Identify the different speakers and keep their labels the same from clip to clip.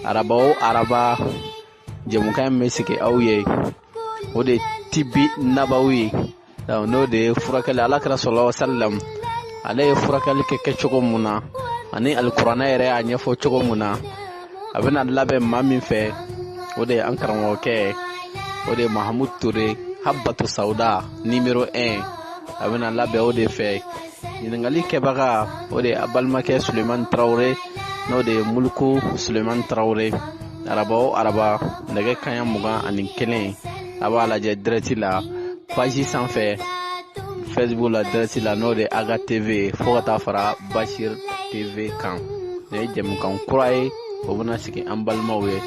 Speaker 1: araba o araba jɛmukan bɛ sigi aw ye o de tibi nabawi n'o de ye furakɛli alakira sallallahu alaihi wasallam ale ye furakɛli kɛ cogo mun na ani alikuranɛ yɛrɛ y'a ɲɛfɔ cogo mun na a bɛna labɛn maa min fɛ o de ye an karamɔgɔkɛ o de ye Mahamudu Ture Habatu Sauda numéro 1 a bɛna labɛn o de fɛ ɲininkali kɛbaga o de ye a balimakɛ Sulemani Tarawele n'o de ye Muluku Sulemani Tarawele araba o araba nɛgɛ kaɲa 21 a b'a lajɛ direct la page sanfɛ Facebook la direct la n'o de ye Aga TV fo ka taa fara Bashir TV kan ni ye jɛmukan kura ye o bɛna sigi an balimaw ye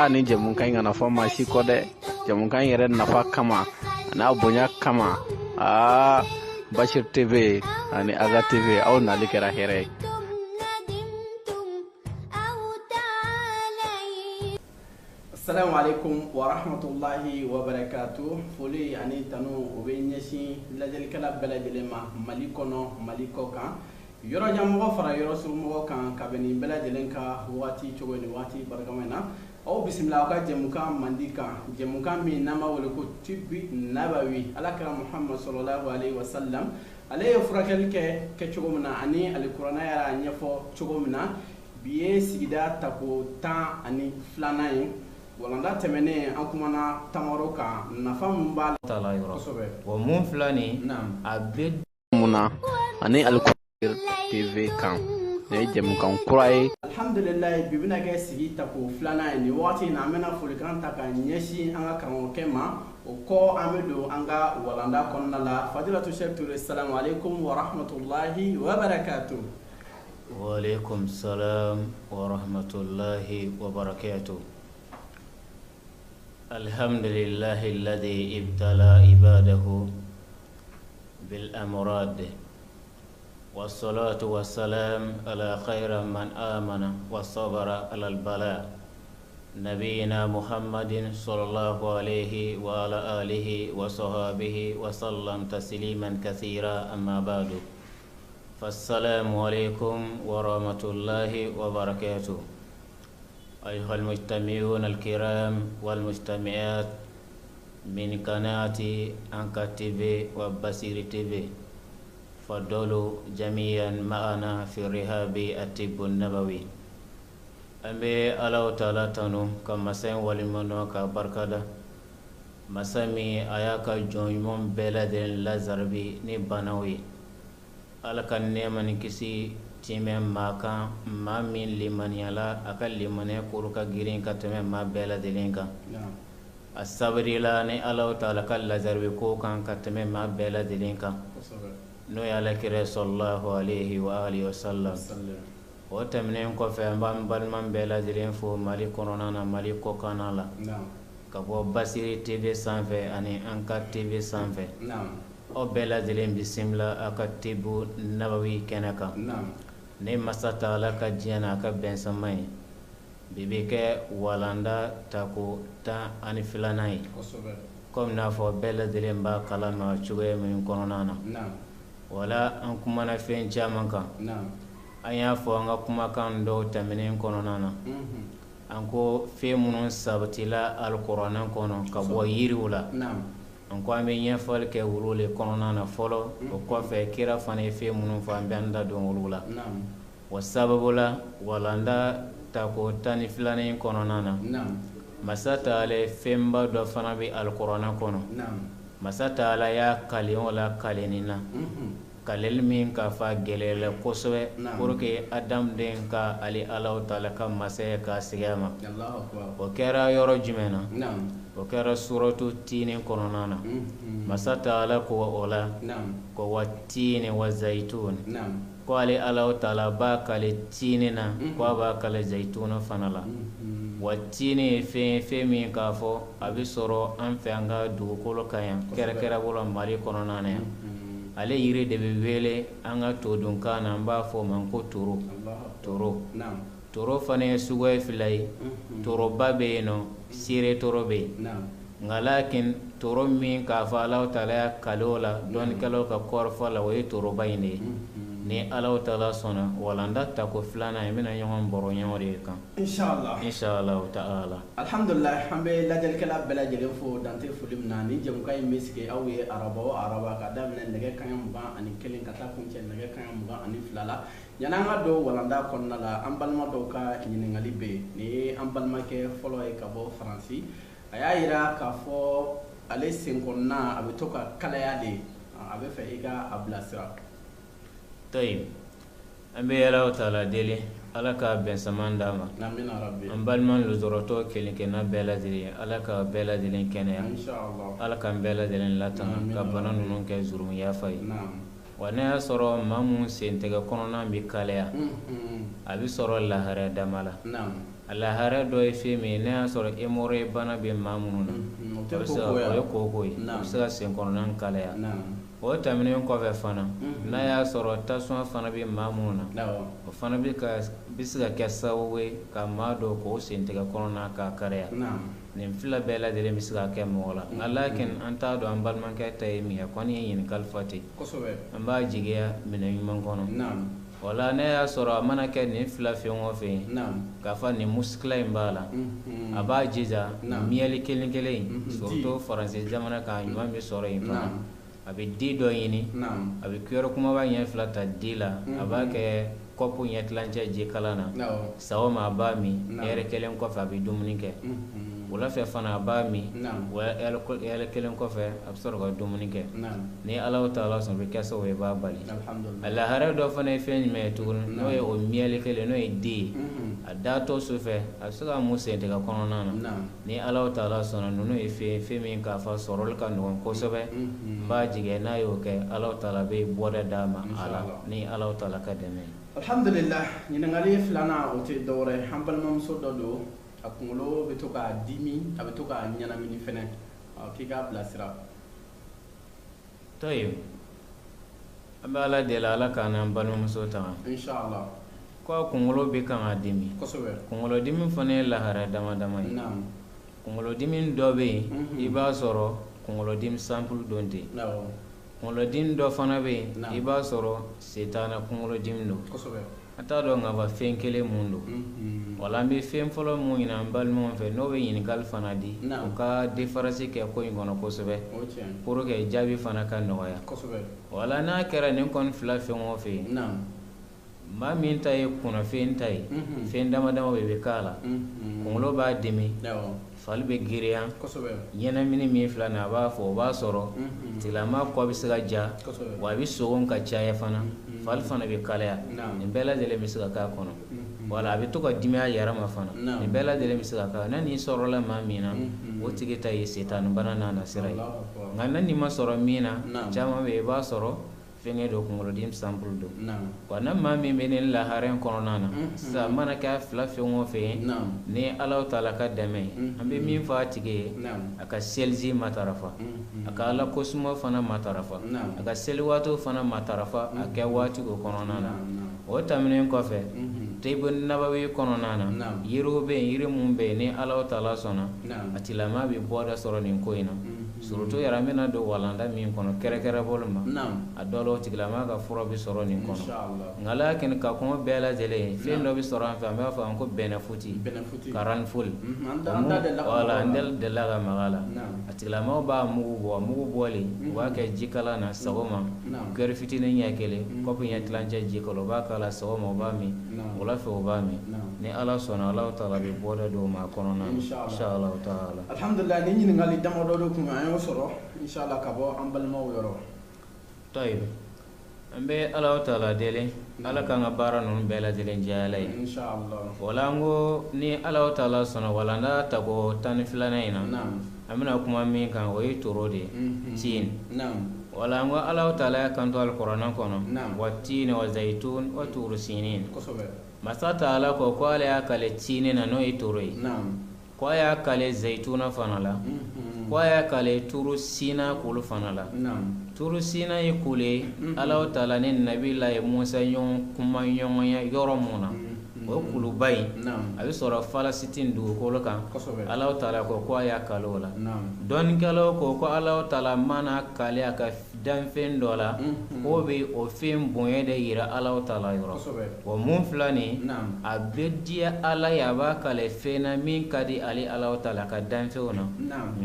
Speaker 1: ni jɛmukan in kana fɔ maa si kɔ dɛ jɛmukan in yɛrɛ nafa kama n'a bonya kama Bashir TV ani Aga TV aw nali kɛra hɛrɛ ye. Assalamu alaikum wa rahmatullahi wa barakatuh. Foli ani tanu o bɛ ɲɛsin lajɛlikɛla bɛɛ lajɛlen ma Mali kɔnɔ Mali kɔ kan yɔrɔjanmɔgɔ fara yɔrɔ surumɔgɔ kan kabini bɛɛ lajɛlen ka waati cogo ni waati barikama in na aw bisimila aw ka jɛmukan mandi kan jɛmukan min n'an b'a wele ko tibi nabawi alakira Muhammad sallallahu alaihi wasallam ale ye furakɛli kɛ cogo min na ani alikuranɛ yɛrɛ ɲɛfɔ cogo min na bi ye sigida tako 12 ye walanda tɛmɛnen an kumana tamaro kan nafa mun b'a la kosɛbɛ
Speaker 2: wa mun filani a bɛ
Speaker 1: mun na ani alikuranɛ TV kan ne jɛmukan kura ye alhamdulillah bi bɛna kɛ sigi tako 2 ye ni waati in na an bɛna folikan ta ka ɲɛsin an ka karamɔgɔkɛ ma o kɔ an bɛ don an ka walanda kɔnɔna la Fadilatu Sheikh Ture salamu alaikum wa rahmatullahi wa barakatuh.
Speaker 2: Wa alaikum salam wa rahmatullahi wa barakatuh. Alhamdulillahi alladhi ibtala ibadahu bil amrad والصلاة والسلام على خير من آمن وصبر على البلاء نبينا محمد صلى الله عليه وعلى آله وصحابه وسلم تسليما كثيرا أما بعد فالسلام عليكم ورحمة الله وبركاته أيها المجتمعون الكرام والمجتمعات من قناة أنكا تي وبصير تي فضلوا جميعا معنا في رهاب الطب النبوي أمي الله تعالى تنو كما سين ولمنو كبركة مسامي أياك جونيمون بلد لازربي نبناوي ألك النعمة كسي تيمم ماكا ما من لمن يلا أكل لمن يكورك جرين كتمم ما بلد لينكا الصبر لا ني الله تعالى كاللازربي كوكا كتمم ما بلد لينكا no yala kire sallallahu alaihi wa alihi wasallam o tamnen ko fe mbam balman bela diren fo Mali korona na Mali ko kanala ka bo Basiri TV sanfɛ ani Anka TV sanfɛ o bela diren bisimila aka tibu nabawi kenaka ne masata ala ka diɲɛna ka bɛn sama ye bibi kɛ walanda tako 12 ye comme n'a fɔ bela diren ba kalama cogoya min kɔnɔna na wala an kumana fɛn caman kan an y'a fɔ an ka kumakan dɔw tɛmɛnen kɔnɔna na an ko fɛn minnu sabatila alikuranɛ kɔnɔ ka bɔ yiriw la an ko an bɛ ɲɛfɔli kɛ olu le kɔnɔna na fɔlɔ o kɔfɛ kira fana ye fɛn minnu fɔ an bɛ an da don olu la wa sababu la walanda tako 12 kɔnɔna na masa taala fɛnba dɔ fana bɛ alikuranɛ kɔnɔ masa taala y'a kale wala kaleni na kaleli min ka fa gɛlɛla kosɛbɛ pour que adamaden ka ali Alahu taala ka masaya ka sig'a ma o kɛra yɔrɔ jumɛn na o kɛra suratu tini kɔnɔna na masa taala ko o la ko wa tini wa zaitun ko ali Alahu taala b'a kale tini na ko a b'a kale zaitun fana la wa tini ye fɛn min k'a fɔ a bɛ sɔrɔ an fɛ an ka dugukolo kan yan kɛrɛkɛrɛ bolo Mali kɔnɔna na yan ale yiri de bɛ wele an ka todunkan na an b'a fɔ o ma ko toro fana ye suguya 2 ye toroba bɛ yen nɔ sire toro bɛ yen nka lakin toro min k'a fɔ Alahu taala y'a kale o la dɔnnikɛlaw ka kɔrɔfɔ la o ye toroba in de ye ni Allahu Ta'ala sɔnna walanda ta ko filanan in bɛna ɲɔgɔn baro ɲɔgɔn de kan inshallah ta'ala.
Speaker 1: Alhamdulillah an bɛ lajɛlikɛla bɛɛ lajɛlen fo dante foli min na ni jɛmukan in bɛ sigi aw ye araba o araba ka daminɛ nɛgɛ kanɲɛ 21 ka taa kuncɛ nɛgɛ kanɲɛ 22 la yanni an ka don walanda kɔnɔna la an balima dɔw ka ɲininkali bɛ yen nin ye an balimakɛ fɔlɔ ye ka bɔ Faransi a y'a yira k'a fɔ ale sen kɔnɔna a bɛ to ka kalaya de a bɛ fɛ i ka a bilasira.
Speaker 2: Tayyib an bɛ Allahu Ta'ala deli Ala ka bɛn saman d'a ma an balima lujuratɔ kelenkelenna bɛɛ lajɛlen Ala ka bɛɛ lajɛlen kɛnɛya Ala ka bɛɛ lajɛlen latanga ka bana ninnu kɛ jurumu yafa ye wa ne y'a sɔrɔ maa mun sen tɛgɛ kɔnɔna bɛ kalaya a bɛ sɔrɔ laharɛ dama la a laharɛ dɔ ye fɛn min ye ne y'a sɔrɔ hémorroïde bana bɛ maa minnu na o ye koko ye a bɛ se ka sen kɔnɔna kalaya o tɛmɛnen kɔfɛ fana n'a y'a sɔrɔ tasuma fana bɛ maa minnu na o fana bɛ se ka kɛ sababu ye ka maa dɔw k'o sen tɛgɛ kɔnɔna ka kalaya nin fila bɛɛ lajɛlen bɛ se ka kɛ mɔgɔ la nka lakin an t'a dɔn an balimakɛ ta ye min ye kɔni ye ɲininkali fɔ ten an b'a jigiya minɛn ɲuman kɔnɔ wala ne y'a sɔrɔ a mana kɛ nin fila fɛn o fɛn k'a fɔ nin muskila in b'a la a b'a jija miyɛli kelen kelen in surtout Faransi jamana kan ɲuman bɛ sɔrɔ yen fana a bɛ di dɔ ɲini a bɛ kuyɛrɛ kumaba ɲɛ fila ta di la a b'a kɛ kɔpu ɲɛ tilancɛ ji kalan na sawoma a b'a min ɛrɛ kelen kɔfɛ a bɛ dumuni kɛ wula fɛ fana a b'a min wa ɛrɛ kelen kɔfɛ a bɛ sɔrɔ ka dumuni kɛ ni Allahu Ta'ala sɔn bɛ kɛ sababu ye b'a bali a laharɛ dɔ fana ye fɛn jumɛn ye tuguni n'o ye o miyɛli kelen n'o ye di ye a datɔ su fɛ a bɛ se ka mun sen tigɛ kɔnɔna na ni Allahu Ta'ala sɔnna ninnu ye fɛn min k'a fɔ sɔrɔli ka nɔgɔn kosɛbɛ n b'a jigin n'a y'o kɛ Allahu Ta'ala bɛ bɔda d'a ma a la ni Allahu Ta'ala ka dɛmɛ ye.
Speaker 1: Alhamdulillah ɲininkali filanan o tɛ dɔwɛrɛ an balimamuso dɔ don a kunkolo bɛ to k'a dimi a bɛ to k'a ɲanamini fɛnɛ k'i k'a bilasira.
Speaker 2: Tayyib an bɛ Ala deli Ala k'an n'an balimamuso tanga
Speaker 1: inshallah
Speaker 2: ko a kunkolo bɛ kan ka dimi kunkolodimi fana ye laharɛ dama dama ye kunkolodimi dɔ bɛ yen i b'a sɔrɔ kunkolodimi sample don tɛ kunkolodimi dɔ fana bɛ yen i b'a sɔrɔ setana kunkolodimi don a t'a dɔn nka fɛn kelen mun don wala an bɛ fɛn fɔlɔ mun ɲini an balimaw fɛ n'o bɛ ɲininkali fana di u ka différence kɛ ko in kɔnɔ kosɛbɛ pour que jaabi fana ka nɔgɔya wala n'a kɛra nin kɔni fila fɛn o fɛn maa min ta ye kunnafɛn ta ye fɛn dama dama bɛ k'a la kunkolo b'a dimi fali bɛ girinya ɲɛnamini min filɛ nin a b'a fɔ o b'a sɔrɔ tigilamaa kɔ bɛ se ka ja wa a bɛ sogo ka caya fana fali fana bɛ kalaya nin bɛɛ lajɛlen bɛ se ka k'a kɔnɔ wala a bɛ to ka dimi a yɛrɛ ma fana nin bɛɛ lajɛlen bɛ se ka k'a ne nin sɔrɔla maa min na o tigi ta ye setani bana n'a nasira ye nka ne nin ma sɔrɔ min na caman bɛ yen i b'a sɔrɔ fɛngɛ dɔ kunkolodimi sample don wa ne maa min bɛ nin laharɛ kɔnɔna na sisan mana kɛ fila fɛn o fɛn ni Allahu Ta'ala ka dɛmɛ ye an bɛ min fɔ a tigi ye a ka seliji matarafa a ka Ala kosuma fana matarafa a ka seli waatiw fana matarafa a kɛ waati o kɔnɔna na o tɛmɛnen kɔfɛ Tibu Nabawi kɔnɔna na yiriw bɛ yen yiri mun bɛ yen ni Allahu Ta'ala sɔnna a tigilamaa bɛ bɔda sɔrɔ nin ko in na surtout yɛrɛ an bɛna don walanda min kɔnɔ kɛrɛkɛrɛ bolo ma a dɔ la o tigilamaa ka fura bɛ sɔrɔ nin kɔnɔ nka lakin ka kɔngɔ bɛɛ lajɛlen fɛn dɔ bɛ sɔrɔ an fɛ an b'a fɔ an ko bɛnɛfuti karanfoli wala an delila ka maga la a tigilamaa b'a mugu bɔ mugu bɔlen u b'a kɛ jikalan na sagoma kɛri fitinin ɲɛ kelen kɔpu ɲɛ tilancɛ ji kɔnɔ u b'a k'a la sagoma u b'a min wula fɛ u b'a min ni Ala sɔnna Allahu Ta'ala bɛ bɔda dɔw ma kɔnɔna na inshallah ta'ala.
Speaker 1: Alhamdulillah ni ɲininkali damadɔ de kun an y'o sɔrɔ inshallah ka bɔ an balimaw yɔrɔ.
Speaker 2: Tayyib an bɛ Allahu Ta'ala deli Ala k'an ka baara ninnu bɛɛ lajɛlen diya Ala ye inshallah wala an ko ni Allahu Ta'ala sɔnna wala an ka tako 12nan in na an bɛna kuma min kan o ye toro de ye tin wala an ko Allahu Ta'ala ya kanto al-Qur'an kɔnɔ wa tin wa zaitun wa turu sinin masa Ta'ala ko ale y'a kale tin na n'o ye toro ye ko a y'a kale zaituna fana la ko a y'a kale turu sina kulu fana la turu sina ye kule Allahu Ta'ala ni Nabilahi Musa ɲɔgɔn kuma ɲɔgɔnya yɔrɔ mun na o kuluba in a bɛ sɔrɔ Falasitini dugukolo kan Allahu Ta'ala ko a y'a kale o la dɔnnikɛlaw ko Allahu Ta'ala mana kale a ka danfen dɔ la o bɛ o fɛn bonya de yira Alahu Taala yɔrɔ wa mun filɛ nin ye a bɛ diya Ala ye a b'a kale fɛn na min ka di ale Alahu Taala ka danfɛnw na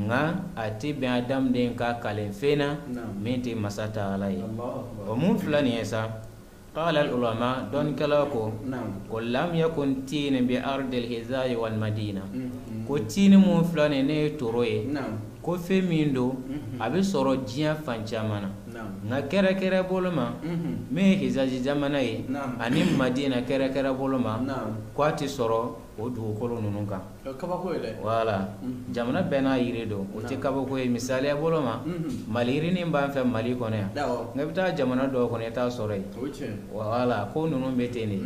Speaker 2: nka a tɛ bɛn adamaden ka kale fɛn na min tɛ masa Taala ye wa mun filɛ nin ye sa قال العلماء دون كلاكو ولم يكن تين بأرض الهزاء والمدينة كو تين مو فلان ني توروي ko fɛn min don a bɛ sɔrɔ diɲɛ fan caman na nka kɛrɛkɛrɛ bolo ma min ye Hijazi jamana ye ani Madina kɛrɛkɛrɛ bolo ma ko a tɛ sɔrɔ o dugukolo ninnu kan wala jamana bɛɛ n'a yiri don o tɛ kabako ye misaliya bolo ma Mali yirinin b'an fɛ Mali kɔnɔ yan nka i bɛ taa jamana dɔw kɔnɔ i t'a sɔrɔ yen wala ko ninnu bɛ ten de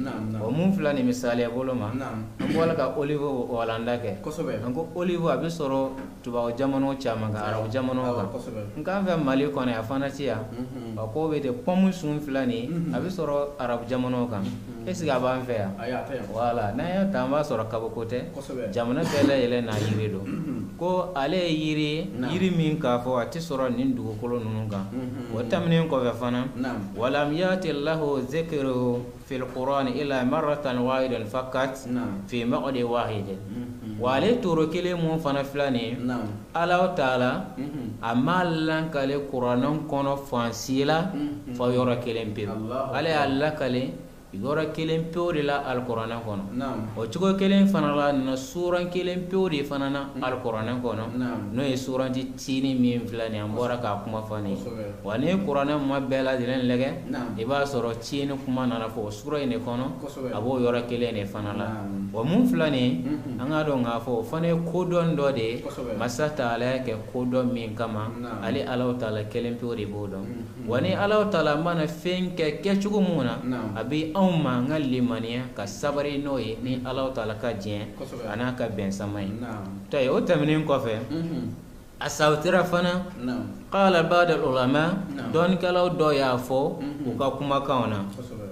Speaker 2: o mun fila nin misaliya bolo ma an bɔra ka olive walanda kɛ an ko olive a bɛ sɔrɔ tubabu jamanaw caman kan arabu jamanaw kan nka an fɛ Mali kɔnɔ yan fana ti yan a ko bɛ ten pɔmu sun fila nin a bɛ sɔrɔ arabu jamanaw kan est-ce que a b'an fɛ yan wala n'an y'a ta an b'a sɔrɔ kabako tɛ jamana bɛɛ lajɛlen n'a yiri don ko ale ye yiri min k'a fɔ a tɛ sɔrɔ nin dugukolo ninnu kan o tɛmɛnen kɔfɛ fana walam yati lahu zikruhu fil qur'an illa marratan wahidan fakat fi mawdi wahid wa ale toro kelen mun fana filɛ nin ye Alahu Taala a ma lankale kuranɛ kɔnɔ fan si la fɔ yɔrɔ kelen pewu ale y'a lakale yɔrɔ kelen pewu de la alikuranɛ kɔnɔ o cogo kelen fana la na suran kelen pewu de fana na alikuranɛ kɔnɔ n'o ye suranti tiini min filɛ nin ye an bɔra k'a kuma fɔ nin ye wa ni kuranɛ ma bɛɛ lajɛlen lajɛ i b'a sɔrɔ tiini kuma nana fɔ o sura in de kɔnɔ a b'o yɔrɔ kelen de fana la wa mun filɛ nin ye an k'a dɔn k'a fɔ o fana ye kodɔn dɔ de ye masa Taala y'a kɛ kodɔn min kama ale Alahu Taala kelen pewu de b'o dɔn wa ni Alahu Taala mana fɛn kɛ kɛcogo mun na a bɛ anw ma an ka limaniya ka sabari n'o ye ni Alahu Taala ka diɲɛ a n'a ka bɛnsama ye tayi o tɛmɛnen kɔfɛ a sawutira fana qala ba'd al-ulama dɔnnikɛlaw dɔw y'a fɔ u ka kumakanw na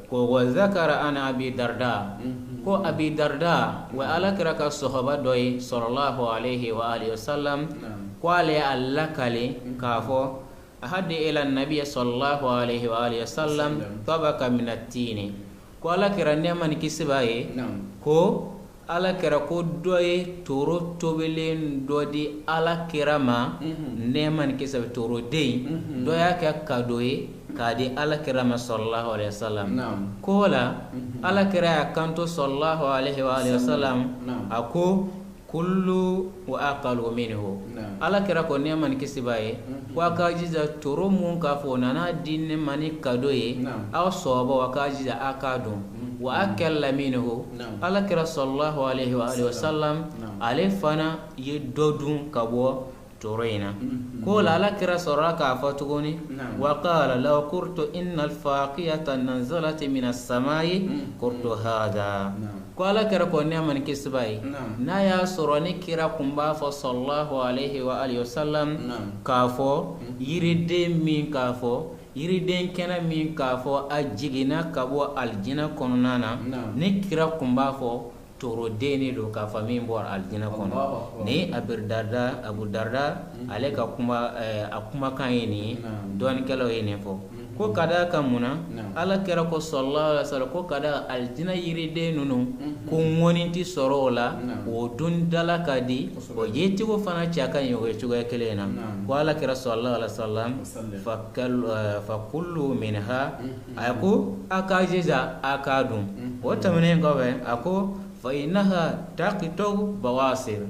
Speaker 2: ko wa zakara an Abi Darda ko Abi Darda wa alakira ka sahaba dɔ ye sallallahu alaihi wa alihi wasallam ko ale ye a lakale k'a fɔ ahadi ila nabiy sallallahu alaihi wa alihi wasallam tabaka min at-tini ko ala kɛra nɛɛma ni kisi b'a ye ko ala kɛra ko dɔ ye toro tobilen dɔ di ala kɛra ma nɛɛma ni kisi bɛ toro den dɔ y'a kɛ kado ye k'a di ala kɛra ma sallallahu alaihi wasallam ko la ala kɛra y'a kanto sallallahu alaihi wa alihi wasallam a ko kullu wa aqalu minhu ala kɛra ko nɛɛma ni kisi b'a ye ko a k'a jija toro mun k'a fɔ o nana di ne ma ni kado ye aw sɔɔbaw a k'a jija a k'a dɔn wa akalla minhu ala kɛra sallallahu alaihi wa alihi wasallam ale fana ye dɔ dun ka bɔ toro in na ko la ala kɛra sɔrɔla k'a fɔ tuguni wa qala law qultu innal faqiyata nazalat minas samai qultu hada ko ala kɛra ko nɛɛma ni kisi b'a ye n'a y'a sɔrɔ ni kira kun b'a fɔ sallallahu alaihi wa alihi wasallam k'a fɔ yiriden min k'a fɔ yiriden kɛnɛ min k'a fɔ a jiginna ka bɔ alijinɛ kɔnɔna na ni kira kun b'a fɔ toro den de don k'a fɔ min bɔra alijinɛ kɔnɔ ni Abu Darda ale ka a kumakan ye nin ye dɔɔnikɛlaw ye nin fɔ ko ka d'a kan mun na ala kɛra ko sallallahu alaihi wasallam ko ka d'a alijinɛ yiriden ninnu ko ŋɔni tɛ sɔrɔ o la o dun dala ka di o yecogo fana cɛ ka ɲi o ye cogoya kelen na ko ala kɛra sallallahu alaihi wasallam fa kullu minha a ko a k'a jija a k'a dun o tɛmɛnen kɔfɛ a ko fa innaha taqitu bawasir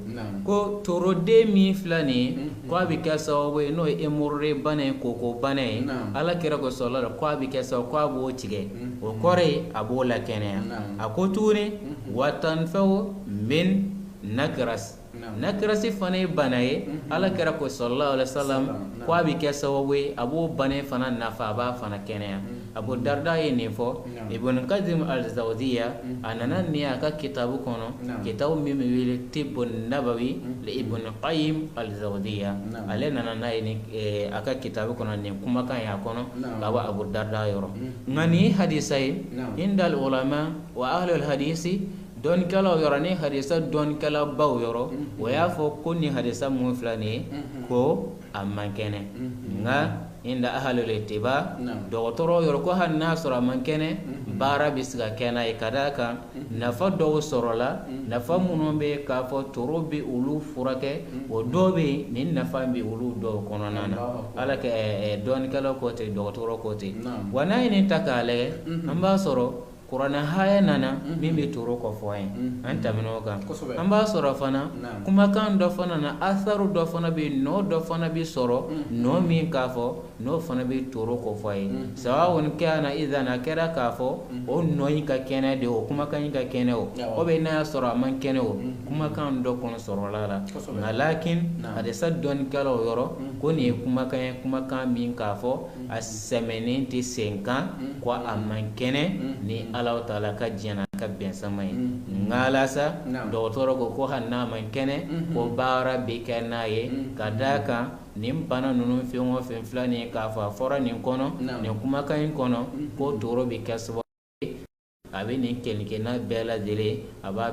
Speaker 2: ko toro den min filɛ nin ye ko a bɛ kɛ sababu ye n'o ye hémorroïde bana ye koko bana ye ala kɛra ko sallallahu ko a bɛ kɛ sababu ko a b'o tigɛ o kɔrɔ ye a b'o lakɛnɛya a ko tuguni wa tanfa'u min nakirasi fana ye bana ye ala kɛra ko sallallahu alaihi wasallam ko a bɛ kɛ sababu ye a b'o bana fana nafa a b'a fana kɛnɛya Abu Darda ye nin fɔ Ibn Qasim al-Zawdiya a nana nin a ka kitabu kɔnɔ kitabu min bɛ wele Tibbun Nabawi li Ibn Qayyim al-Zawdiya ale nana n'a ye a ka kitabu kɔnɔ nin kumakan ye a kɔnɔ ka bɔ Abu Darda yɔrɔ nka nin hadisa ye indal ulama wa ahlul hadisi don kala yoro ni hadisa don kala baw yoro o ya fo ko ni hadisa mun flani ko amankene nga inda ahlul ittiba dogotoro yoro ko hanna sura mankene bara bisga kena e kadaka nafa do sorola nafa munombe ka fo torobi ulu furake o dobe nin nafa bi ulu do kononana alaka don kala ko te dogotoro ko te wana ni takale amba soro Qur'ana haya nana mimi turo ko foyen anta minoga amba soro fana kuma kan do fana na atharu do fana bi no do fana bi soro no min kafo no fana bi turo ko foyen sawawun kana idana kera kafo o no yika kene de o kuma kan yika kene o be na soro man kene o kuma kan do kono soro lala lakin ade saddon kalo yoro koni kuma kan min kafo asemeni ti 5 ko amman kene ni Allah Ta'ala ka jana ka ben samay ngalasa docteur ko hanna man kene ko bara be kenaye kadaka nim bana nunu fi'o fe flani ka fa fora nin kono ne kuma kan kono ko toro be kasbo abi ni kelike na bela dele aba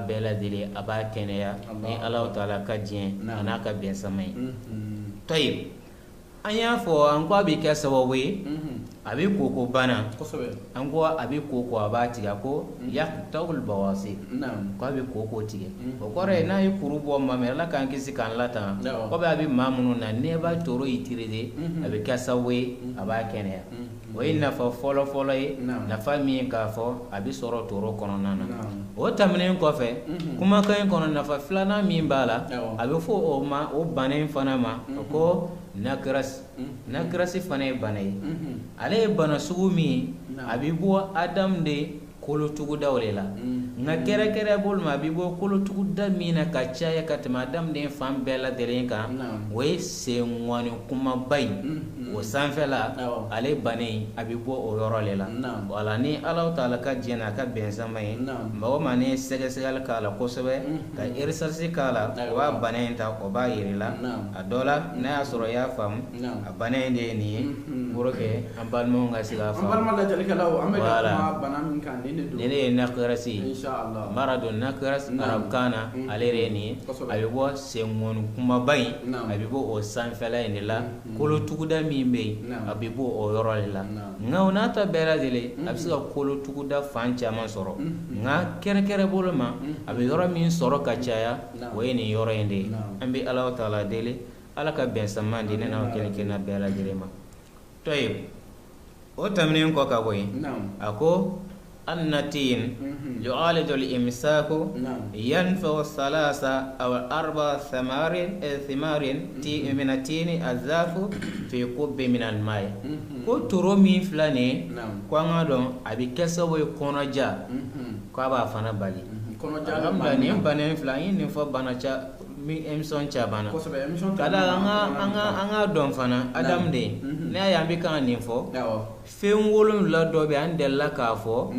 Speaker 2: kene ya ni Allah Ta'ala ka jien anaka ben samay tayib anya fo an ko be kasbo we abi koko bana an ko abi koko abati yako yaqta'ul bawasi ko abi koko tige ko kore na yikuru bo mamela la kan kisi kan lata ko be abi mamunu na neba toro itiride abi kasawe aba kene o inna fa folo na fami ka fo abi soro toro kono nana o tamne ko fe kuma kan kono na fa flana min bala abi fo o ma o banen fana ma ko nakrasi fana banai ale bana sugu mi abibo adam de kolo tugu dawlela nga kere bol ma abibo kolo tugu da mina ka chaya katma adam de fam bela derenka we se ngwani kuma bay o sanfela ale banai abibo o yorolela wala ni Allah Ta'ala ka jena ka bensamay mawo mane segal kala kosobe ka irsarsi kala wa banai ta ko ba yirila adola na asoro ya fam banai de ni buroke ambal mo nga siga fam ambal mala jalika law ameda ma banam kan nene nakrasi inshallah maradun nakras arab kana alere ni abibo sengon kuma bay abibo o sanfela ni la kolo tuguda mimbe abibo o yorolela ngauna ta bela dele absiga kolo tuguda fancha man soro nga kere boloma abi yoro min soro kachaya wayni yoro ende ambi Allah Ta'ala dele alaka ben samandi nena kelke na bela dele ma toyib o tamne ko ka boy ako النتين يعالج الإمساك ينفع الثلاثة أو 4 ثمار من التين الزاف في كوب من الماء ko toro min flane ko ngado abi keso we kono ja ko aba fana bali kono ja ni banen flane ni fo banacha mi emson cha bana kada anga don fana adam de ne ayambi kan ni fo fen wolon la do be an della ka fo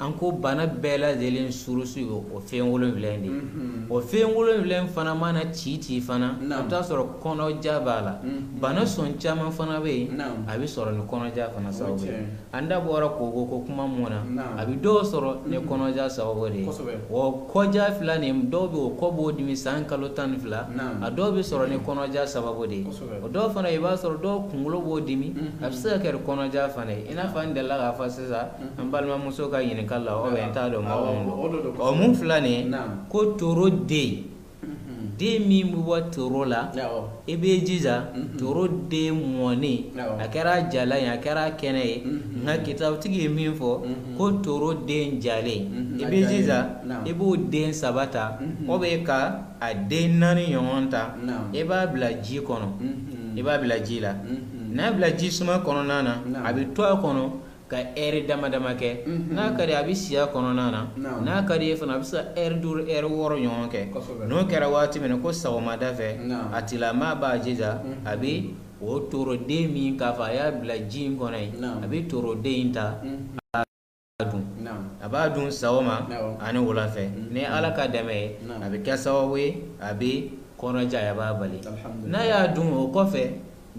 Speaker 2: an ko bana bela zelin surusu o fen wolon vlendi o fen wolon vlen fana mana titi fana ta soro kono jabala bana son chama fana be abi soro ni kono ja fana sawo anda bora ko kuma mona abi do soro ne kono ja sawo de o ko ja flani do be o ko bo dimi san kalotan fla ado be soro ne kono ja sababu de o do fana iba soro do kungulo bo dimi absa ker kono ja fana ina fan de la gafa sisa ambalma muso ka yin kala o be ta do o mun flani ko toro de mi mu wa toro la ebe jiza toro de moni akara jala ya akara kene na kitab tigi min fo ko toro de njale ebe jiza ebo de sabata o be ka a de nani yonta eba bla ji kono eba bla ji la na bla ji suma kono nana abi to kono ka eri dama ke na kare abi siya kono nana na kare fana abi sa dur woro yonke no kera wati men ko sawma dafe atila ma ba jiza abi o toro de mi ka fa ya bla ji kono abi toro de inta abadun sawma ani wala fe ne ala ka dame abi kasawe abi kono jaya babali na ya dun o kofe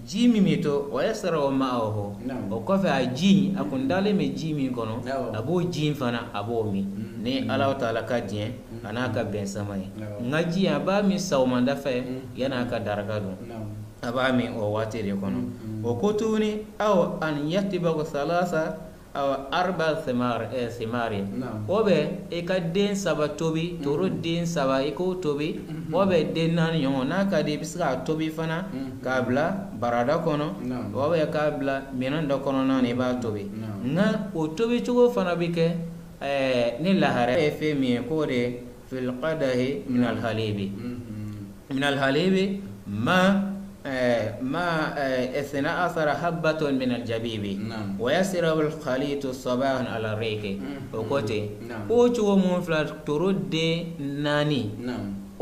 Speaker 2: jimi mito wa yasra wa ma'ahu o kofe a ji akundale me jimi kono abo ji fana abo mi ne Allah Ta'ala ka dien anaka ben samai ngaji aba mi sawmanda fe yana ka daraga do aba mi o wati de kono o kotuni aw an yatiba salasa aw arba thimari obe e ka den saba tobi toro den saba e ko tobi obe den nan yon na ka de biska tobi fana ka bla barada kono obe ka bla minan do kono nan e ba tobi nga o tobi chugo fana bike ni lahara e fe mi ko de fil qadahi min al halibi ما 12 حبة من الجبيب ويسرب الخليط صباحا على الريق وكوتي وچو مفلا ترد ناني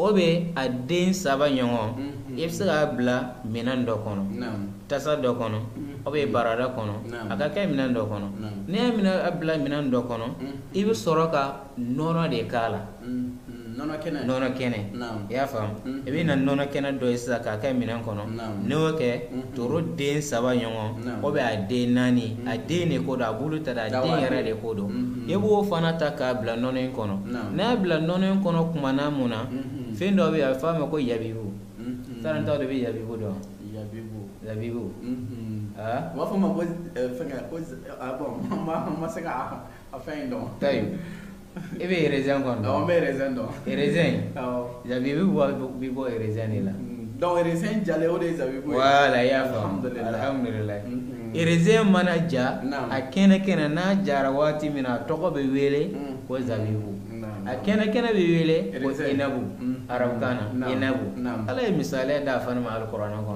Speaker 2: obe adin saba nyongo ifsira bla minan do kono tasa do kono obe barada kono akaka minan do kono ne minan abla minan do kono ibi soroka nono de kala nono kene ya fam ebe na nono kene do isa ka minan kono ne oke toro den saba nyongo obe adin nani adin ko da bulu tada den yara de ko do yebo fana ta ka bla nono kono na bla nono kono kuma na muna fendo be afama ko yabibu taranta do be yabibu do yabibu
Speaker 1: wa fama ko fanga ko bon ma sega afendo tayo ebe rezen kon do be rezen do rezen yabibu bo rezen la donc rezen jale o de yabibu wala ya fa alhamdulillah rezen manaja akene na jara wati mina toko be wele ko yabibu akene be wele ko inabu arabkana inabu ala misale da fan ma alquran ko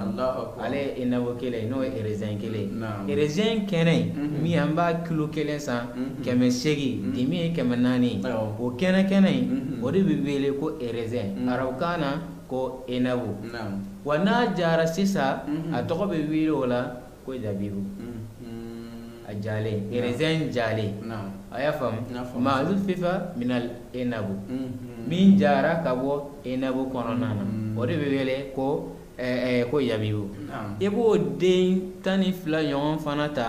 Speaker 1: ale inabu kele no erezen kele erezen kene mi amba kilo kele sa keme segi dimi keme nani o kene o de be wele ko erezen arabkana ko inabu wana jara sisa atoko be wele wala ko jabibu ajale erezen jale ayafam ma'zul fifa min al inabu min jara kabo inabu kononana ode be wele ko ko yabibu ebo den tani fla yon fanata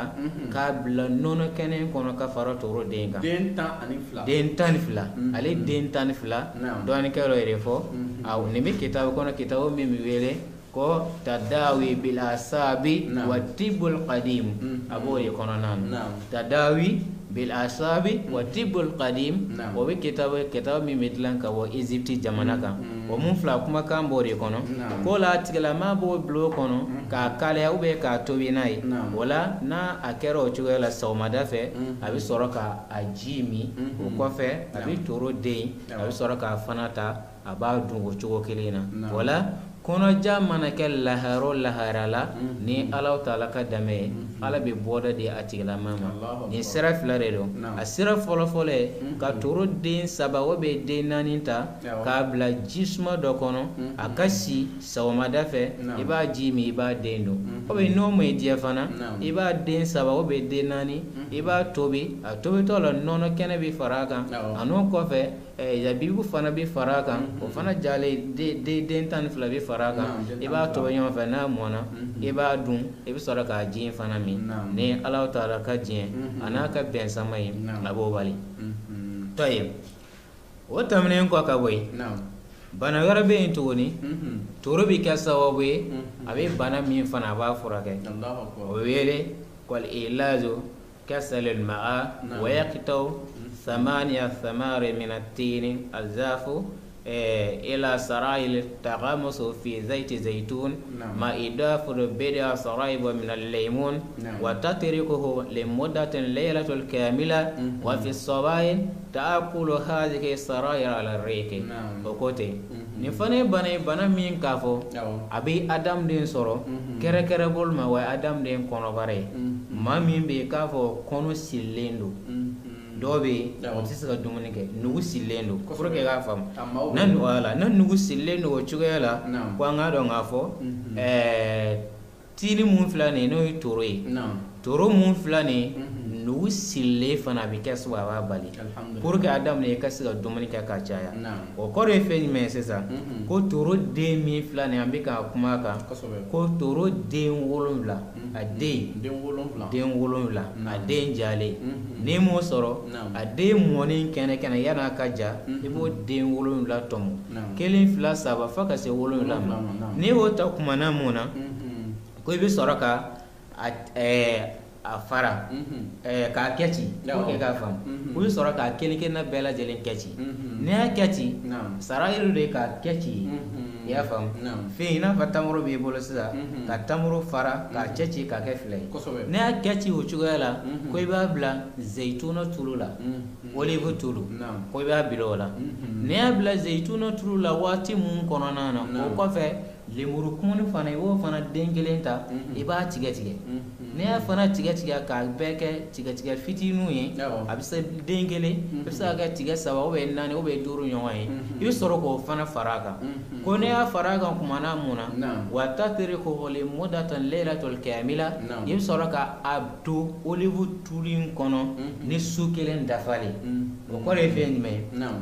Speaker 1: ka bla nono kenen kono ka faro toro den ka den tani fla ale den tani fla don ke ro refo aw ne mi kitabu kono kitabu mi wele ko tadawi bil asabi wa tibul qadim abori kononana tadawi bil asabi wa tibul qadim wa bi kitabu mi mitlan ka wa Egypti jamanaka wa mun fla kuma kan bori kono ko la tigala ma bo blo kono ka kale ube ka tobi nai wala na akero chugela sawmada fe abi soroka ajimi o kofe abi toro de abi soroka fanata aba dungo chugo kelena wala kono jamana ke laharala ni Allah taala ka dame ala be boda de atigala mama ni sira filare do asira folo ka toro den saba wobe de naninta ka bla jisma do kono akasi sawmada fe iba jimi iba dendo obe no mo dia fana iba den saba wobe de nani iba tobi to la nono kene bi faraka anu ko fe yabibu fana bi faraka o fana jale de den tan fla bi faraka iba to yon fa na mona iba dun ibi sora ka jin fana mi ne Allah taala ka jin anaka ben samai abo bali tayib o tamne ko ka boy bana garbe intoni torobi ka sawabe abe bana min fana ba furake o wele qal ilazu kasal al ma'a wa yaqtaw 8 ثمار من التين الزاف إلى سرائل التغامس في زيت زيتون ما إضافة بدع سرائب من الليمون وتتركه لمدة ليلة الكاملة وفي الصباح تأكل هذه السرائر على الريق وكوتي نفني بنا مين كافو أبي أدم دين سورو كره بول ما وأدم دين كونو باري ما مين بي كافو كونو سيلندو dobe otisa ka dumuni ke nugu silendo furo ke ga fam nan wala nan nugu silendo o chugela kwa ngado ngafo tini mun flane no toro mun flane
Speaker 2: nugu sille fana bi kɛ sababu a b'a bali pour que a daminɛ i ka se ka dumuni kɛ ka caya o kɔrɔ ye fɛn jumɛn ye sisan ko toro den min filɛ nin an bɛ ka kuma kan ko toro den 7 a den 7 a den jalen n'i m'o sɔrɔ a den mɔni kɛnɛ kɛnɛ yan'a ka ja i b'o den 7 tɔmɔ 1 2 3 fo ka se 7 ma n'i y'o ta kumana mun na ko i bɛ sɔrɔ ka a fara k'a kɛ ci pour que k'a faamu i bɛ sɔrɔ k'a kelen kelenna bɛɛ lajɛlen kɛ ci n'i y'a kɛ ci sara yɛrɛ de k'a kɛ ci i y'a faamu fɛn i n'a fɔ tamaro b'i bolo sisan ka tamaro fara k'a cɛ ci k'a kɛ 2 ye n'i y'a kɛ ci o cogoya la ko i b'a bila zeyituna tulu la olive tulu ko i b'a bila o la n'i y'a bila zeyituna tulu la waati mun kɔnɔna na o kɔfɛ lemuru kumuni fana i b'o fana den kelen ta i b'a tigɛ tigɛ n'i y'a fana tigɛ tigɛ k'a bɛɛ kɛ tigɛ tigɛ fitininw ye a bɛ se den kelen a bɛ se ka kɛ tigɛ 3 ou bien 4 ou bien 5 ɲɔgɔn ye i bɛ sɔrɔ k'o fana fara a kan ko n'i y'a fara a kan kumana mun na wa tatrikuhu limudatan laylatul kamila i bɛ sɔrɔ ka a don olive tulu in kɔnɔ ni su kelen dafalen o kɔrɔ ye fɛn jumɛn ye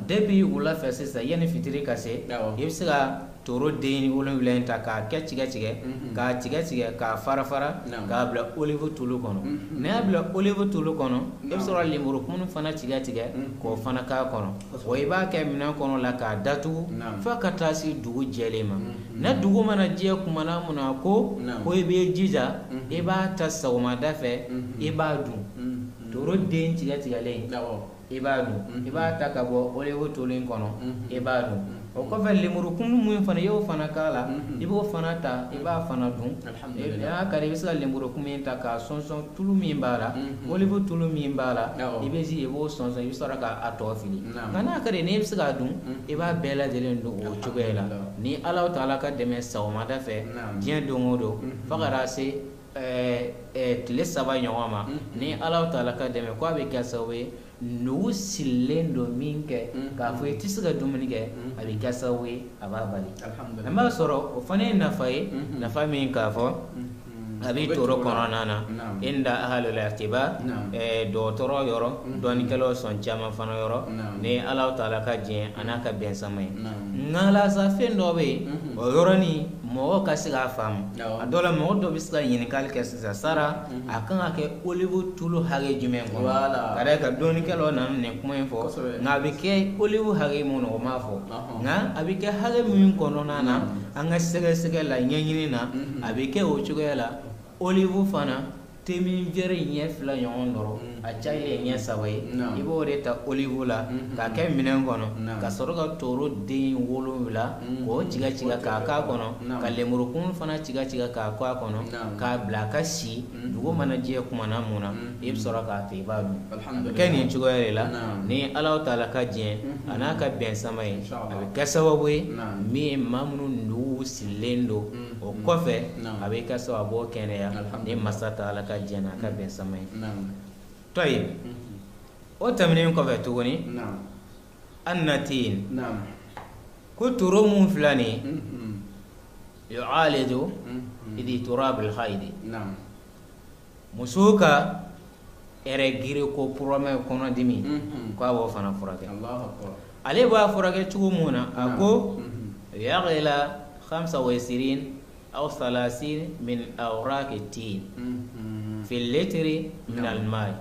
Speaker 2: depuis wula fɛ sisan yanni fitiri ka se i bɛ se ka toro den 7 in ta k'a kɛ tigɛ tigɛ k'a tigɛ tigɛ k'a fara fara k'a bila olive tulu kɔnɔ n'i y'a bila olive tulu kɔnɔ i bɛ sɔrɔ lemuru kumuni fana tigɛ tigɛ k'o fana k'a kɔnɔ wa i b'a kɛ minɛn kɔnɔ la k'a datugu fo ka taa se dugu jɛlen ma ne dugu mana jɛ kumana mun na ko i bɛ jija i b'a ta sɔgɔmada fɛ i b'a dun toro den tigɛ tigɛlen i b'a dun i b'a ta ka bɔ olive tulu in kɔnɔ i b'a dun o kɔfɛ lemuru kumuni mun fana i y'o fana k'a la i b'o fana ta i b'a fana dun n'a ka di i bɛ se ka lemuru kumuni ta k'a sɔnsɔn tulu min b'a la olive tulu min b'a la i bɛ i b'o sɔnsɔn i bɛ sɔrɔ k'a tɔ fili nka n'a ka di n'i bɛ se k'a dun i b'a bɛɛ lajɛlen dun o cogoya la ni Alahu Taala ka dɛmɛ sɔgɔmada fɛ diɲɛ don o don fo ka taa se tile 3 ɲɔgɔn ma ni Alahu Taala ka dɛmɛ ko a bɛ kɛ sababu ye nugu silen don min kɛ k'a fɔ i tɛ se ka dumuni kɛ a bɛ kɛ sababu ye a b'a bali an b'a sɔrɔ o fana ye nafa ye nafa min k'a fɔ a bɛ toro kɔnɔna na inda ahlul i'tibar dɔgɔtɔrɔ yɔrɔ dɔnnikɛlaw sɔn caman fana yɔrɔ ni Alahu Taala ka diɲɛ a n'a ka bɛn sama ye nka lasa fɛn dɔ bɛ yen o yɔrɔnin mɔgɔ ka se k'a faamu a dɔw la mɔgɔ dɔ bɛ se ka ɲininkali kɛ sisan sara a kan ka kɛ olive tulu hakɛ jumɛn kɔnɔ ka d'a kan dɔnnikɛlaw nana nin kuma in fɔ nka a bɛ kɛ olive hakɛ mun na o m'a fɔ nka a bɛ kɛ hakɛ min kɔnɔna na an ka sɛgɛsɛgɛ la ɲɛɲini na a bɛ kɛ o cogoya la olive fana temin jɛrɛ ɲɛ 2 ɲɔgɔn dɔrɔn a cayalen ɲɛ 3 ye i b'o de ta olive la k'a kɛ minɛn kɔnɔ ka sɔrɔ ka toro den 7 k'o tigɛ tigɛ k'a k'a kɔnɔ ka lemuru kumuni fana tigɛ tigɛ k'a k'a kɔnɔ k'a bila a ka si dugu mana jɛ kumana mun na i bɛ sɔrɔ k'a fɛ i b'a dun a bɛ kɛ nin cogoya de la ni Alahu Taala ka diɲɛ a n'a ka bɛn sama ye a bɛ kɛ sababu ye min ye maa minnu nugu silen don o kɔfɛ a bɛ kɛ sababu a b'o kɛnɛya ni masa Taala ka diɲɛ n'a ka bɛn sama ye tɔyi o tɛmɛnen kɔfɛ tuguni an natin ko toro mun filɛ nin ye yu'alidu idi turabil haidi muso ka gire ko problème kɔnɔdimi ko a b'o fana furakɛ ale b'a furakɛ cogo mun na a ko yaghila 25 أو 30 من أوراق التين في اللتر من الماء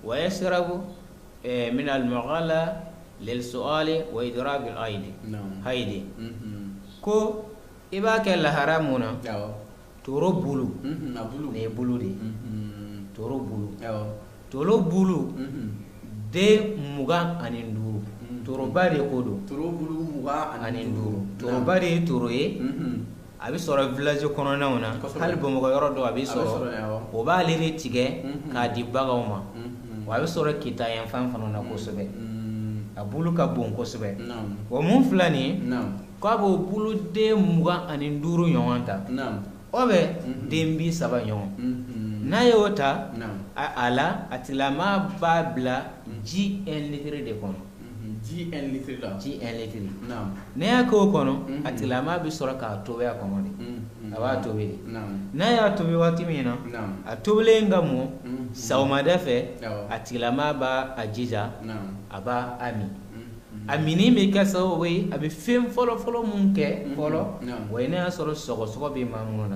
Speaker 2: ويشرب من المغلى للسؤال وإدراك الأيدي هيدي كو إباك الهرامنا تورو بلو ne bulu de toro bulu de 25 toro ba de ko do toro bulu 25 toro ba de toro ye a bɛ sɔrɔ village kɔnɔnaw na hali Bamakɔ yɔrɔ dɔ a bɛ sɔrɔ o b'ale de tigɛ k'a di baganw ma wa a bɛ sɔrɔ Kita yan fan fana na kosɛbɛ a bulu ka bon kosɛbɛ wa mun filɛ nin ye k'a b'o bulu den 25 ɲɔgɔn ta o bɛ den 30 ɲɔgɔn n'a y'o ta a la a tigilamaa b'a bila ji 1 litre de kɔnɔ
Speaker 1: ji 1 litre la
Speaker 2: ji 1 litre
Speaker 1: naam
Speaker 2: ne ya ko kono atilama bi sura ka tobe ya kono de aba tobe na ya tobe wati mina a tobele ngamo sawma dafe atilama ba ajija aba ami amini me ka sawe abi fem folo mun ke folo wayna soro sogo be mamuna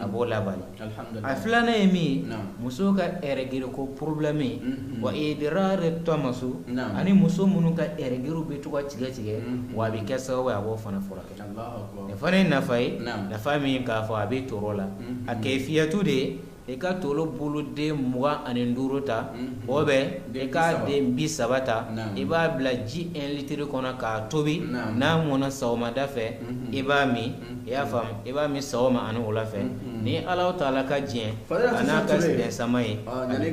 Speaker 2: abo labali alhamdulillah aflana yemi muso ka eregiro ko problème wa idrar tamasu ani muso munu ka eregiro be to tige wa bi ka sawe abo fana forake Allahu akbar ne fane na fay na fami ka fa abi torola a kayfiyatu de e ka tolo bulu de muga ani nduruta obe e ka de mbi sabata e ba bla ji 1 litre kona ka tobi na mona sawma dafe e ba mi ya fam e ba mi sawma anu wala fe ni Allah taala ka jien ana ka ben samay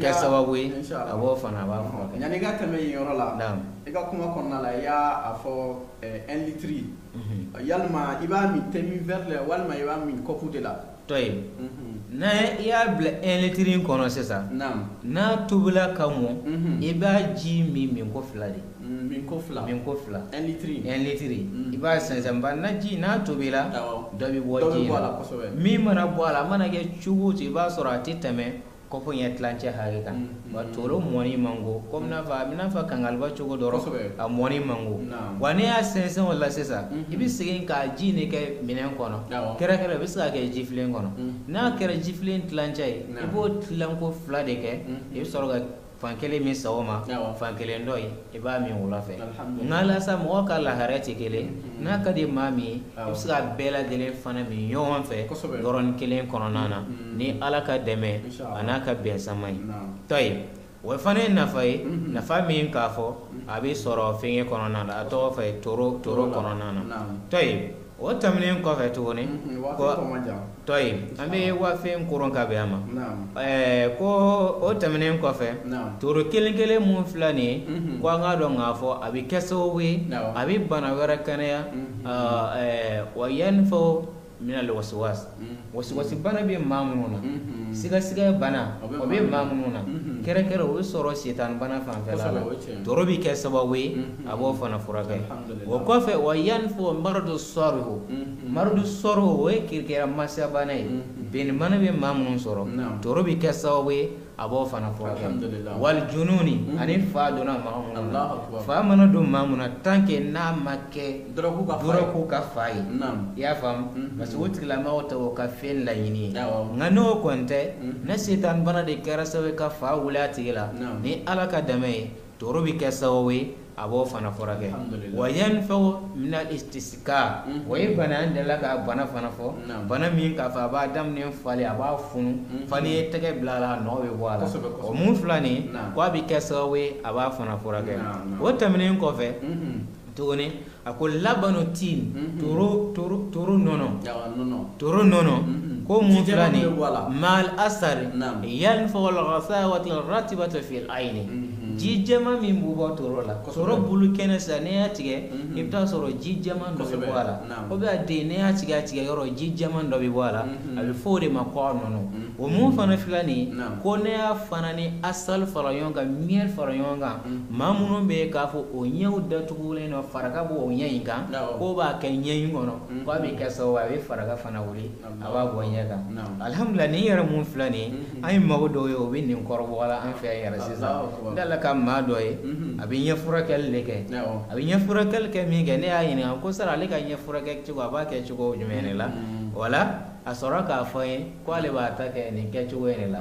Speaker 2: ka sawawi abo fana ba fa
Speaker 1: nyani ga tame yoro la e ka kuma konna la ya afo 1 litre yalma iba mi temi verle walma iba mi kofu de la
Speaker 2: toy na ya bla 1 litre kono sesa na tubula kamo iba ji mi ko flade min ko fla 1 litre iba sanzamba na ji na tubila dobi boji mi mana boala mana ge chugu ti ba sorati teme ko fo ya tlanche haga ba toro moni mango kom na fa kangal ba chugo doro a moni mango wani ya sense wala sesa ibi sigin ka ji ne ke minen kono kera bisa ke jiflen kono na kera jiflen tlanche ibo tlanko flade ke ibi sorga fankele mi sawma fankele ndoy iba mi wala fe ngala sa mo ka la harati kele na ka de mami ibsa bela dele fana mi yon fe doron kele kono nana ni alaka deme anaka be samay toy we fana na fay na fami ka fo abi soro finge kono nana to fe toro kono nana toy o tamne ko fe to ni ko toy ambe wa fe nkoron ka be ama ko o tamne ko fe toro kelen mun flani ko nga do nga fo abi keso we abi bana wara kanaya wa yanfo min al waswas waswas bana be mamununa siga bana o be mamununa kere o soro setan bana fan fela toro bi keso we abo fana furaka o ko fe wa yanfo maradu sorhu we kirkira masya bana ben mana be mamunun soro toro bi keso we abo fana furaka wal jununi ani fa dona mamuna fa mana do mamuna tanke na make doroku ka fai ya fam basu wutila mawta o ka fen la yini ngano konte na setan bana de karasawe ka fa wulati la ni alaka dame toro bi kesawe abo fana forake wa yanfa min al istisqa wa ibana andala ka bana fana fo bana min ka fa ba dam ne fali aba funu fani tege blala no we wala o mun flani ko bi kesawe aba fana forake o tamne ko fe tugoni akol labanu tin toro nono ko mun flani mal asar yanfa al ghasawati al ratibati fi al aini jijama min bubo toro la toro bulu kene sa ne ya tige ibta soro jijama ndo be wala ko be ade ne ya tige yoro jijama ndo be wala abi fode ma ko nono o mun fana filani ko ne ya fana ni asal farayonga mier farayonga mamuno be ka fo o nyew datugule no faraka bo o nyinga ko ba ke nyen ngono ko be ka so wa be faraka fana wuli aba bo nyega alhamdulillah ni yara mun filani ay mawdo yo be ni korbo wala an fe yara sisa dala kam ma doye abi nya furakel leke abi nya furakel ke mi ge ne ayini ko sara le ka nya furakel chugo ba ke chugo jumene la wala asora ka foye ko ale ba ta ke ni ke chugo ne la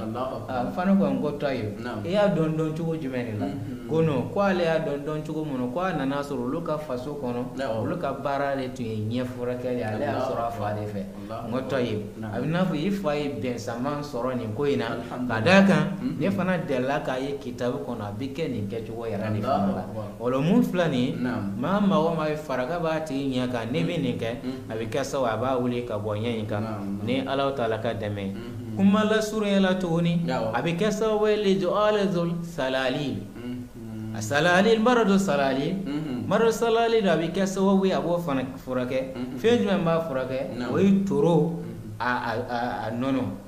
Speaker 2: fana ko ngo tayo e ya don chugo jumene la kono ko ale ya don chugo mono ko na nasuru luka faso kono luka bara le tu nya furakel ya ale asora fa de fe ngo tayo abi na fu ifai ben saman soro ni ko ina kadaka ne fana de la ka ye kitabu kono abike ni ke chugo ya ni fana olo mun flani mama wa ma faraka ba ti nya ka ne be ni ke abike sawa ba wuli ka bo nya ka ni Allah taala ka deme kuma la sura la tuni abike sawa li ju'alul salalil asalalil maradu salalil abike sawa wi abo fana furake fejme ma furake wi turo a nono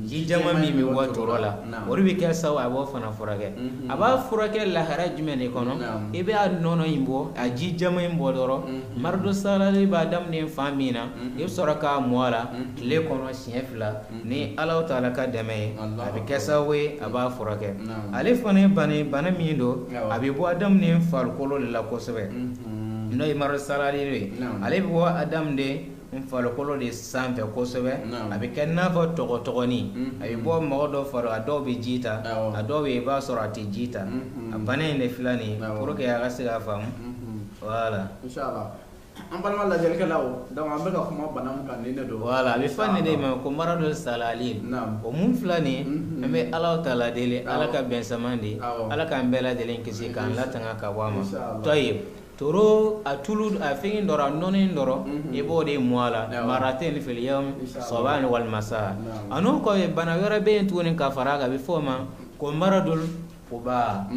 Speaker 2: ji jama min bɛ bɔ toro la o de bɛ kɛ sababu a b'o fana furakɛ a b'a furakɛ lahara jumɛn de kɔnɔ i bɛ a nɔnɔ in bɔ a ji jama in bɔ dɔrɔn marido salali b'a daminɛ fan min na i bɛ sɔrɔ k'a mɔ a la tile kɔnɔ siɲɛ 2 ni Alahu Taala ka dɛmɛ ye a bɛ kɛ sababu ye a b'a furakɛ ale fana ye bana min don a bɛ bɔ a daminɛ farikolo de la kosɛbɛ n'o ye marido salali ye ale bɛ bɔ a daminɛ farikolo de sanfɛ kosɛbɛ a bɛ kɛ n'a fɔ tɔgɔtɔgɔnin a bɛ bɔ mɔgɔ dɔ fari a dɔw bɛ ji ta a dɔw bɛ i b'a sɔrɔ a tɛ ji ta a bana in de filɛ nin ye pour que a ka se k'a faamu voilà
Speaker 1: inshallah an balima lajɛlikɛlaw donc an bɛ ka kuma bana min kan nin de don
Speaker 2: voilà a bɛ fɔ nin de ma ko maradul salali o mun filɛ nin ye an bɛ Alahu Taala deli Ala ka bɛnsaman di Ala k'an bɛɛ lajɛlen kisi k'an latanga ka bɔ a ma tɔyib toro a tulu a fɛngɛ dɔrɔn a nɔnɔ dɔrɔn i b'o de mɔ a la maratayn fil yawm sabahan wal masa a n'o kɔ bana wɛrɛ bɛ yen tuguni ka fara a kan a bɛ fɔ o ma ko maradul quba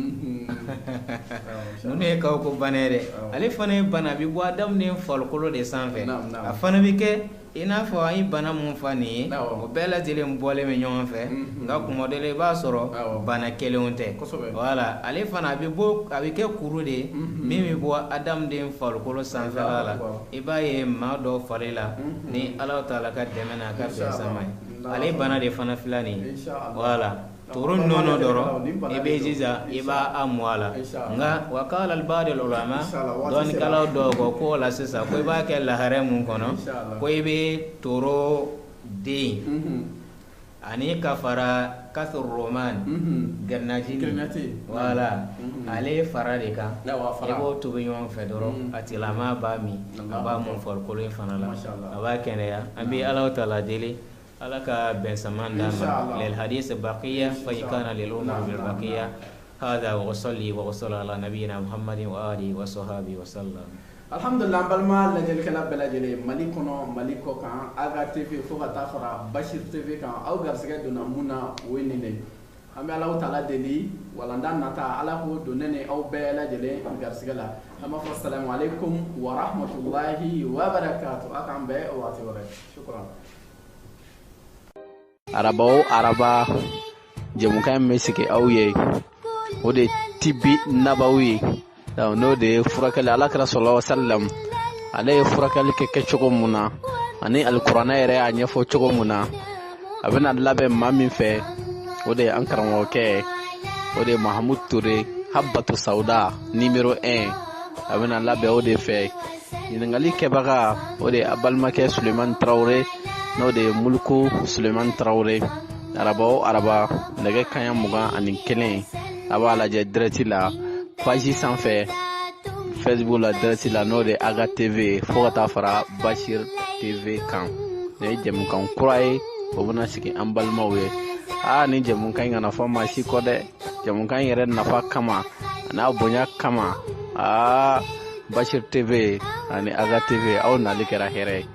Speaker 2: ninnu ye kabako bana ye dɛ ale fana ye bana a bɛ bɔ a daminɛ farikolo de sanfɛ a fana bɛ kɛ i n'a fɔ an ye bana mun fɔ nin ye o bɛɛ lajɛlen bɔlen bɛ ɲɔgɔn fɛ nka kuma dɔ la i b'a sɔrɔ bana kelenw tɛ voilà ale fana a bɛ kɛ kuru de ye min bɛ bɔ adamaden farikolo sanfɛla la i b'a ye maa dɔw fari la ni Alahu Taala ka dɛmɛ n'a ka bɛnsama ye ale bana de fana filɛ nin ye voilà toro nɔnɔ dɔrɔn i bɛ jija i b'a mɔ a la nka wa qala al-ba'd al-ulama dɔnnikɛlaw dɔw ko k'o la sisan ko i b'a kɛ laharɛ mun kɔnɔ ko i bɛ toro den ani ka fara kasr roman gernati voilà ale fara de kan i b'o tobi ɲɔgɔn fɛ dɔrɔn a tilama b'a min a b'a mun farikolo in fana la a b'a kɛnɛya an bɛ Alahu Taala deli Ala ka bɛnsaman d'an ma lil hadith baqiya fa in kana lil umur bil baqiya hada wa salli wa sallam ala nabiyyina Muhammadin wa alihi wa sahbihi wa sallam.
Speaker 1: Alhamdulillah balma lajɛlikɛla bɛɛ lajɛlen Mali kɔnɔ Mali kɔ kan Aga TV fo ka taa fara Bashir TV kan aw garisɛgɛ donna mun na o ye nin de an bɛ Alahu Taala deli walanda nata Ala k'o don ne ni aw bɛɛ lajɛlen garisɛgɛ la an b'a fɔ assalamu alaikum wa rahmatullahi wa barakatuh a k'an bɛɛ o waati wɛrɛ shukran. Araba o araba jɛmukan in bɛ sigi aw ye o de tibi nabawi n'o de ye furakɛli Alakira sallallahu alaihi wasallam ale ye furakɛli kɛ cogo mun na ani alikuranɛ yɛrɛ y'a ɲɛfɔ cogo mun na a bɛna labɛn maa min fɛ o de ye an karamɔgɔkɛ o de ye Mahamud Ture Habatu Sauda numéro 1 a bɛna labɛn o de fɛ ɲininkali kɛbaga o de ye a balimakɛ Sulemani Tarawele n'o de ye Muluku Sulemani Tarawele araba o araba nɛgɛ kanɲɛ 21 a b'a lajɛ direct la page sanfɛ Facebook la direct la n'o de Aga TV fo ka taa fara Bashir TV kan ne ye jɛmukan kura ye o bɛna sigi an balimaw ye ni jɛmukan in kana fɔ maa si kɔ dɛ jɛmukan in yɛrɛ nafa kama n'a bonya kama Bashir TV ani Aga TV aw nali kɛra hɛrɛ ye